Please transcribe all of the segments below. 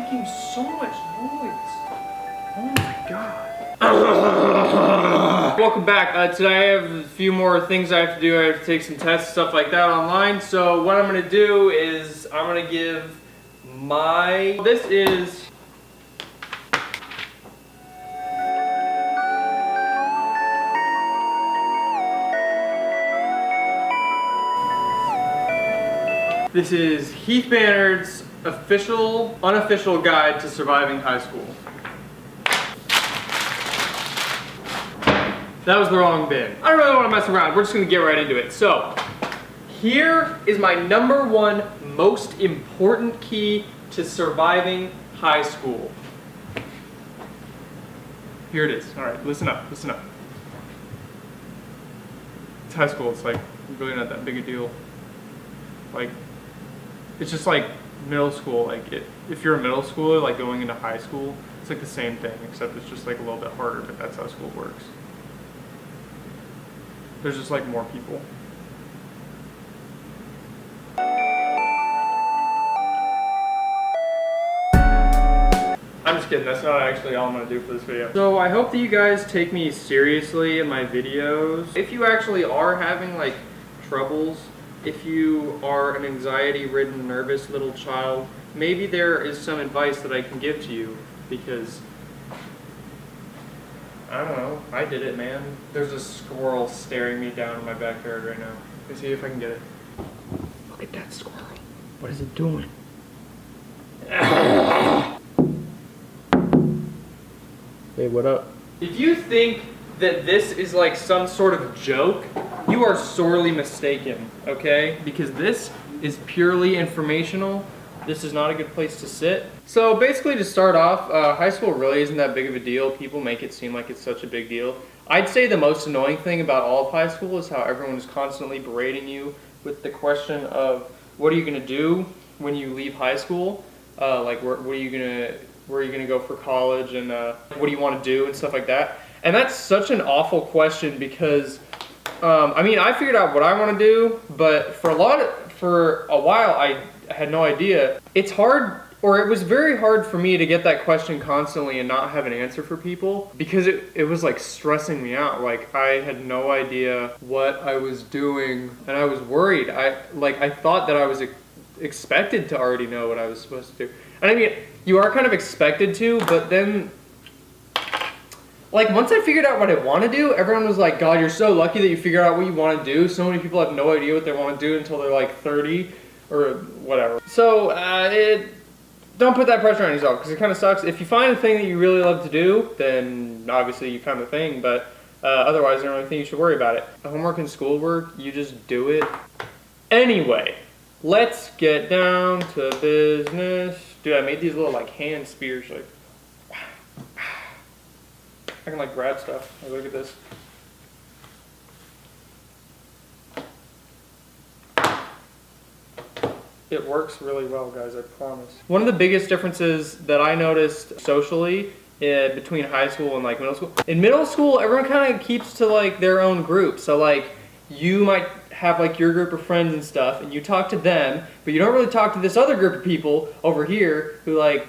making so much noise. Oh my god. Welcome back. Today I have a few more things I have to do. I have to take some tests, stuff like that online. So what I'm gonna do is I'm gonna give this is Heath Bannard's unofficial guide to surviving high school. That was the wrong bin. I don't really want to mess around. We're just gonna get right into it. So, here is my #1 most important key to surviving high school. Here it is. All right, listen up, listen up. It's high school. It's like really not that big a deal. Like, it's just like middle school. Like, if you're a middle schooler, like going into high school, it's like the same thing, except it's just like a little bit harder. But that's how school works. There's just like more people. I'm just kidding, that's not actually all I'm gonna do for this video. So I hope that you guys take me seriously in my videos. If you actually are having like troubles, if you are an anxiety-ridden, nervous little child, maybe there is some advice that I can give to you, because I don't know, I did it, man. There's a squirrel staring me down in my backyard right now. Let's see if I can get it. Look at that squirrel. What is it doing? Hey, what up? If you think that this is like some sort of joke, you are sorely mistaken, okay? Because this is purely informational. This is not a good place to sit. So basically, to start off, high school really isn't that big of a deal. People make it seem like it's such a big deal. I'd say the most annoying thing about all of high school is how everyone is constantly berating you with the question of, what are you gonna do when you leave high school? Like, where are you gonna go for college, and what do you want to do and stuff like that? And that's such an awful question, because I mean, I figured out what I want to do, but for a while I had no idea. It's hard, or it was very hard for me to get that question constantly and not have an answer for people, because it was like stressing me out. Like, I had no idea what I was doing, and I was worried. I thought that I was expected to already know what I was supposed to do. And I mean, you are kind of expected to, but then, like, once I figured out what I want to do, everyone was like, God, you're so lucky that you figured out what you want to do. So many people have no idea what they want to do until they're like 30 or whatever. So, don't put that pressure on yourself, because it kind of sucks. If you find a thing that you really love to do, then obviously you found the thing, but otherwise I don't really think you should worry about it. Homework and schoolwork, you just do it. Anyway, let's get down to business. Dude, I made these little like hand spears, like, I can like grab stuff. Like, look at this. It works really well, guys, I promise. One of the biggest differences that I noticed socially between high school and like middle school. In middle school, everyone kind of keeps to like their own group. So like, you might have like your group of friends and stuff, and you talk to them, but you don't really talk to this other group of people over here who, like,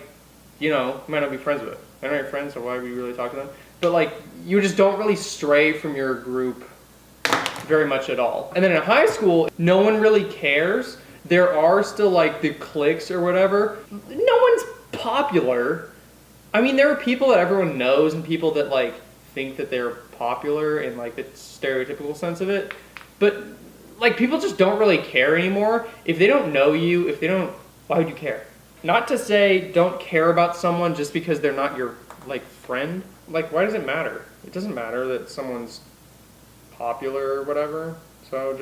you know, might not be friends with. They're not your friends, so why would you really talk to them? But like, you just don't really stray from your group very much at all. And then in high school, no one really cares. There are still like the cliques or whatever. No one's popular. I mean, there are people that everyone knows and people that like think that they're popular in like the stereotypical sense of it. But like, people just don't really care anymore. If they don't know you, why would you care? Not to say don't care about someone just because they're not your like friend. Like, why does it matter? It doesn't matter that someone's popular or whatever. So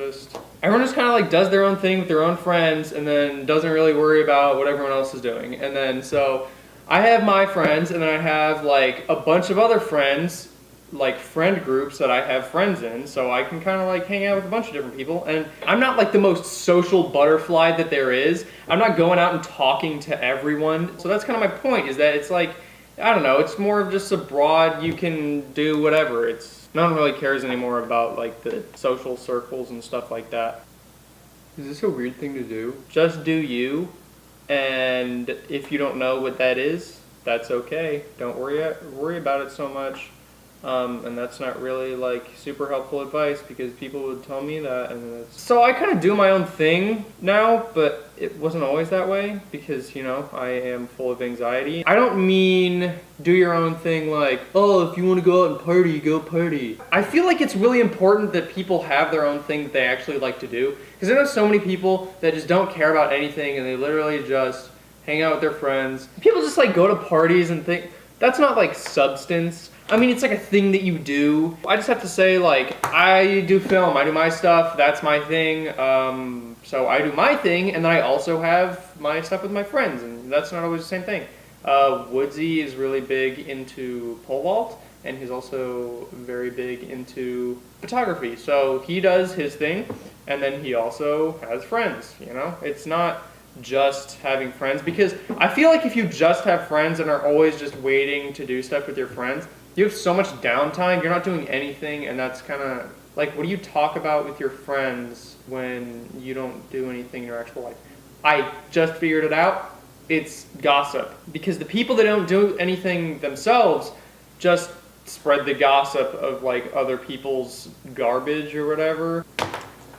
everyone just kind of like does their own thing with their own friends, and then doesn't really worry about what everyone else is doing. And then, so I have my friends, and then I have like a bunch of other friends, like friend groups that I have friends in, so I can kind of like hang out with a bunch of different people. And I'm not like the most social butterfly that there is. I'm not going out and talking to everyone. So that's kind of my point, is that it's like, I don't know, it's more of just a broad, you can do whatever. No one really cares anymore about like the social circles and stuff like that. Is this a weird thing to do? Just do you. And if you don't know what that is, that's okay. Don't worry about it so much. And that's not really like super helpful advice because people would tell me that, and so I kind of do my own thing now, but it wasn't always that way because, you know, I am full of anxiety. I don't mean do your own thing like, oh, if you want to go out and party, go party. I feel like it's really important that people have their own thing that they actually like to do, because I know so many people that just don't care about anything and they literally just hang out with their friends. People just like go to parties and think that's not like substance. I mean, it's like a thing that you do. I just have to say, like, I do film, I do my stuff, that's my thing. So I do my thing, and then I also have my stuff with my friends, and that's not always the same thing. Woodsy is really big into pole vault, and he's also very big into photography. So he does his thing, and then he also has friends, you know? It's not just having friends, because I feel like if you just have friends and are always just waiting to do stuff with your friends, you have so much downtime, you're not doing anything, and that's kind of like, what do you talk about with your friends when you don't do anything in your actual life? I just figured it out. It's gossip. Because the people that don't do anything themselves just spread the gossip of like other people's garbage or whatever.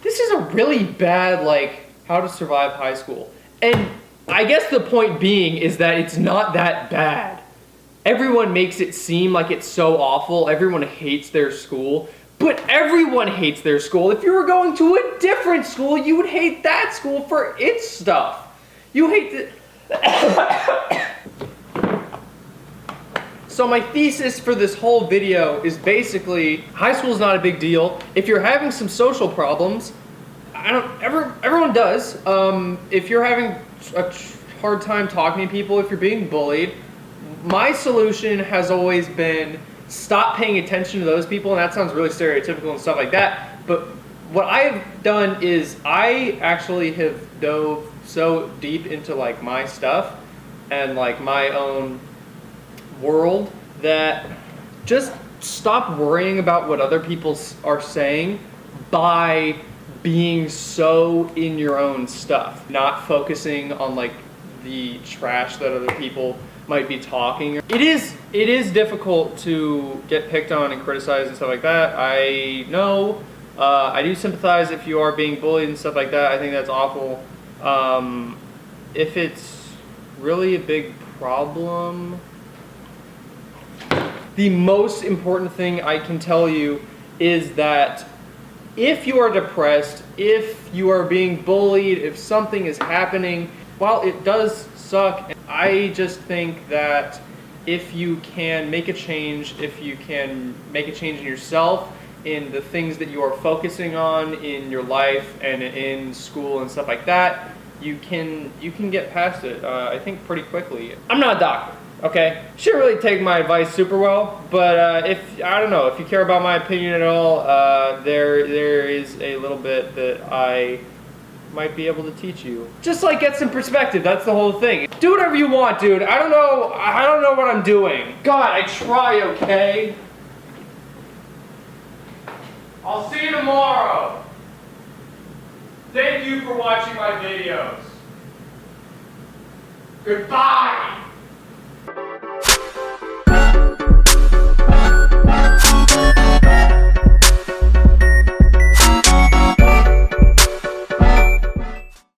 This is a really bad, like, how to survive high school. And I guess the point being is that it's not that bad. Everyone makes it seem like it's so awful. Everyone hates their school. But everyone hates their school. If you were going to a different school, you would hate that school for its stuff. You hate the... So my thesis for this whole video is basically, high school is not a big deal. If you're having some social problems, everyone does. If you're having a hard time talking to people, if you're being bullied, my solution has always been stop paying attention to those people, and that sounds really stereotypical and stuff like that, but what I've done is I actually have dove so deep into like my stuff and like my own world that just stop worrying about what other people are saying by being so in your own stuff, not focusing on like the trash that other people might be talking. It is difficult to get picked on and criticized and stuff like that. I know. I do sympathize if you are being bullied and stuff like that. I think that's awful. If it's really a big problem, the most important thing I can tell you is that if you are depressed, if you are being bullied, if something is happening, while it does suck, I just think that if you can make a change, if you can make a change in yourself, in the things that you are focusing on in your life and in school and stuff like that, you can get past it, I think, pretty quickly. I'm not a doctor, okay? Shouldn't really take my advice super well, but I don't know, if you care about my opinion at all, there is a little bit that I might be able to teach you. Just like get some perspective, that's the whole thing. Do whatever you want, dude. I don't know what I'm doing. God, I try, okay? I'll see you tomorrow. Thank you for watching my videos. Goodbye.